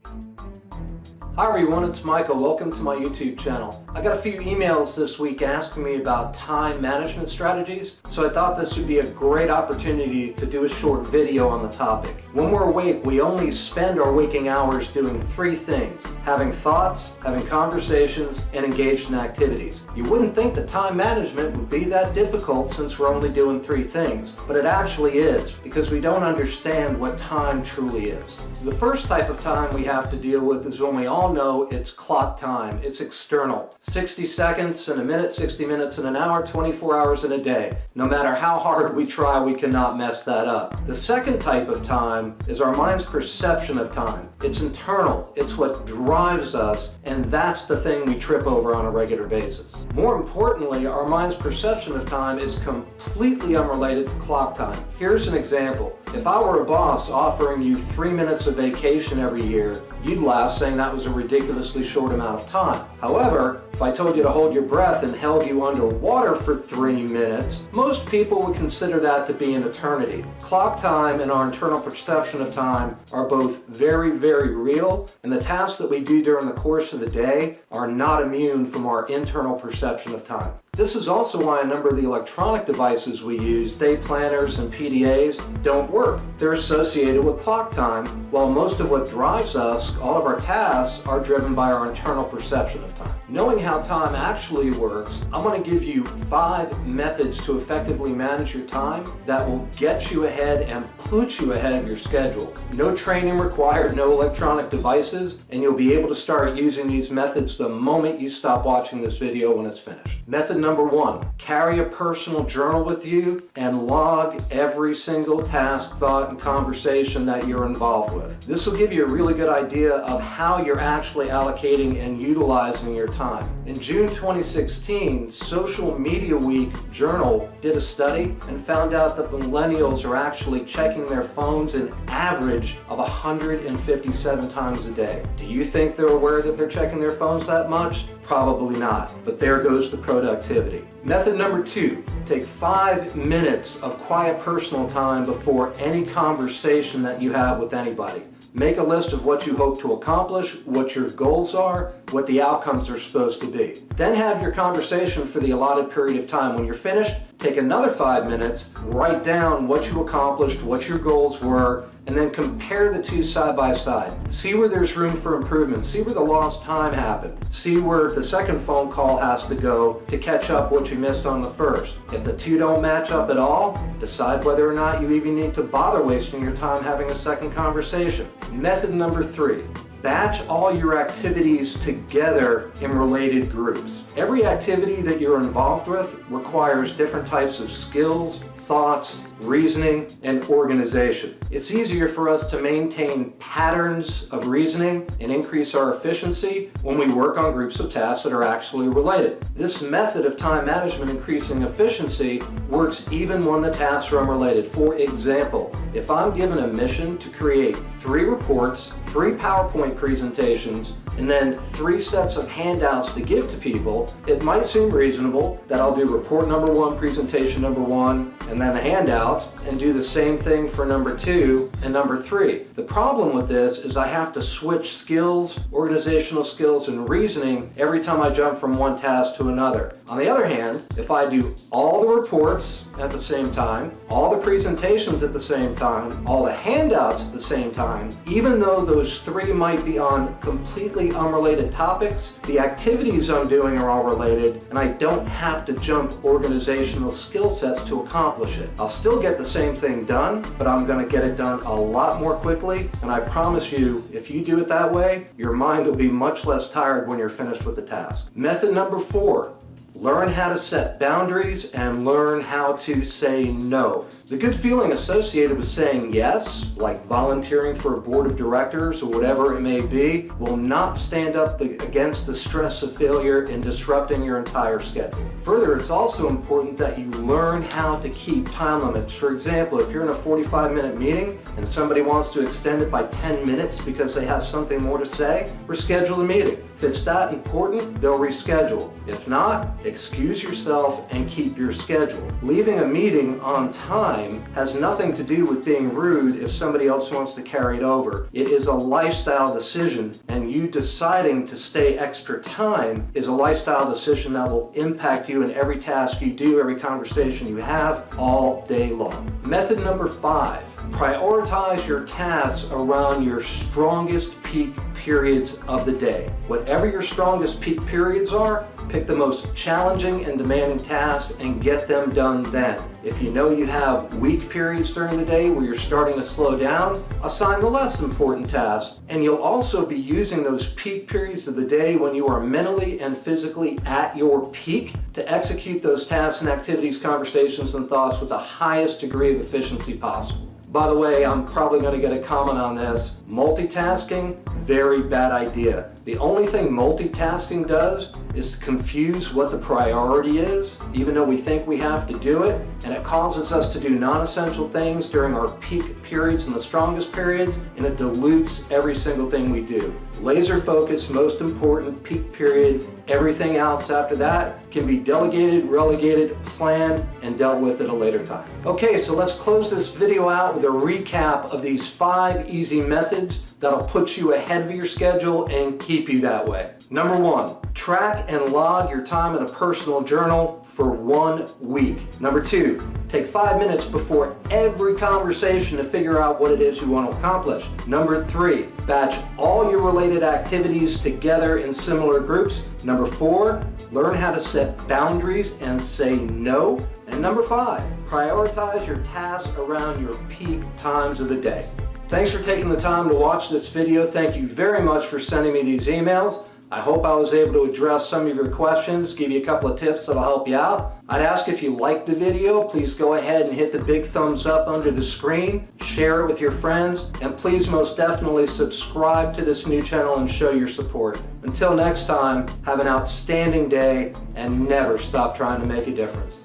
Hi everyone, it's Michael. Welcome to my YouTube channel. I got a few emails this week asking me about time management strategies, so I thought this would be a great opportunity to do a short video on the topic. When we're awake, we only spend our waking hours doing three things: having thoughts, having conversations, and engaged in activities. You wouldn't think that time management would be that difficult since we're only doing three things, but it actually is, because we don't understand what time truly is. The first type of time we have to deal with is when we all know it's clock time. It's external. 60 seconds in a minute, 60 minutes in an hour, 24 hours in a day. No matter how hard we try, we cannot mess that up. The second type of time is our mind's perception of time. It's internal. It's what drives us, and that's the thing we trip over on a regular basis. More importantly, our mind's perception of time is completely unrelated to clock time. Here's an example. If I were a boss offering you 3 minutes of vacation every year, you'd laugh, saying that was a ridiculously short amount of time. However, if I told you to hold your breath and held you underwater for 3 minutes, most people would consider that to be an eternity. Clock time and our internal perception of time are both very, very real, and the tasks that we do during the course of the day are not immune from our internal perception of time. This is also why a number of the electronic devices we use, day planners and PDAs, don't work. They're associated with clock time, while most of what drives us, all of our tasks, are driven by our internal perception of time. Knowing how time actually works, I'm going to give you 5 methods to effectively manage your time that will get you ahead and put you ahead of your schedule. No training required, no electronic devices, and you'll be able to start using these methods the moment you stop watching this video when it's finished. Method number 1, carry a personal journal with you and log every single task, thought, and conversation that you're involved with. This will give you a really good idea of how you're actually allocating and utilizing your time. In June 2016, Social Media Week Journal did a study and found out that millennials are actually checking their phones an average of 157 times a day. Do you think they're aware that they're checking their phones that much? Probably not, but there goes the productivity. Method number 2, take 5 minutes of quiet personal time before any conversation that you have with anybody. Make a list of what you hope to accomplish, what your goals are, what the outcomes are supposed to be. Then have your conversation for the allotted period of time. When you're finished, take another 5 minutes, write down what you accomplished, what your goals were, and then compare the two side by side. See where there's room for improvement. See where the lost time happened. See where the second phone call has to go to catch up what you missed on the first. If the two don't match up at all, decide whether or not you even need to bother wasting your time having a second conversation. Method number 3, batch all your activities together in related groups. Every activity that you're involved with requires different types of skills, thoughts, reasoning, and organization. It's easier for us to maintain patterns of reasoning and increase our efficiency when we work on groups of tasks that are actually related. This method of time management increasing efficiency works even when the tasks are unrelated. For example, if I'm given a mission to create 3 reports, 3 PowerPoint presentations, and then 3 sets of handouts to give to people, it might seem reasonable that I'll do report number 1, presentation number 1, and then a handout, and do the same thing for number 2 and number 3. The problem with this is I have to switch skills, organizational skills, and reasoning every time I jump from one task to another. On the other hand, if I do all the reports at the same time, all the presentations at the same time, all the handouts at the same time, even though those 3 might be on completely unrelated topics, the activities I'm doing are all related, and I don't have to jump organizational skill sets to accomplish it. I'll still get the same thing done, but I'm going to get it done a lot more quickly, and I promise you, if you do it that way, your mind will be much less tired when you're finished with the task. Method number 4, learn how to set boundaries and learn how to say no. The good feeling associated with saying yes, like volunteering for a board of directors or whatever it may be, will not stand up against the stress of failure and disrupting your entire schedule. Further, it's also important that you learn how to keep time limits. For example, if you're in a 45-minute meeting and somebody wants to extend it by 10 minutes because they have something more to say, reschedule the meeting. If it's that important, they'll reschedule. If not, it excuse yourself, and keep your schedule. Leaving a meeting on time has nothing to do with being rude if somebody else wants to carry it over. It is a lifestyle decision, and you deciding to stay extra time is a lifestyle decision that will impact you in every task you do, every conversation you have, all day long. Method number 5, prioritize your tasks around your strongest peak periods of the day. Whatever your strongest peak periods are, pick the most challenging and demanding tasks and get them done then. If you know you have weak periods during the day where you're starting to slow down, assign the less important tasks. And you'll also be using those peak periods of the day when you are mentally and physically at your peak to execute those tasks and activities, conversations, and thoughts with the highest degree of efficiency possible. By the way, I'm probably going to get a comment on this. Multitasking, very bad idea. The only thing multitasking does is to confuse what the priority is, even though we think we have to do it, and it causes us to do non-essential things during our peak periods and the strongest periods, and it dilutes every single thing we do. Laser focus, most important, peak period. Everything else after that can be delegated, relegated, planned, and dealt with at a later time. Okay, so let's close this video out with a recap of these 5 easy methods that'll put you ahead of your schedule and keep you that way. Number 1, track and log your time in a personal journal for 1 week. Number 2, take 5 minutes before every conversation to figure out what it is you want to accomplish. Number 3, batch all your related activities together in similar groups. Number 4, learn how to set boundaries and say no. And number 5, prioritize your tasks around your peak times of the day. Thanks for taking the time to watch this video. Thank you very much for sending me these emails. I hope I was able to address some of your questions, give you a couple of tips that'll help you out. I'd ask if you liked the video, please go ahead and hit the big thumbs up under the screen, share it with your friends, and please most definitely subscribe to this new channel and show your support. Until next time, have an outstanding day and never stop trying to make a difference.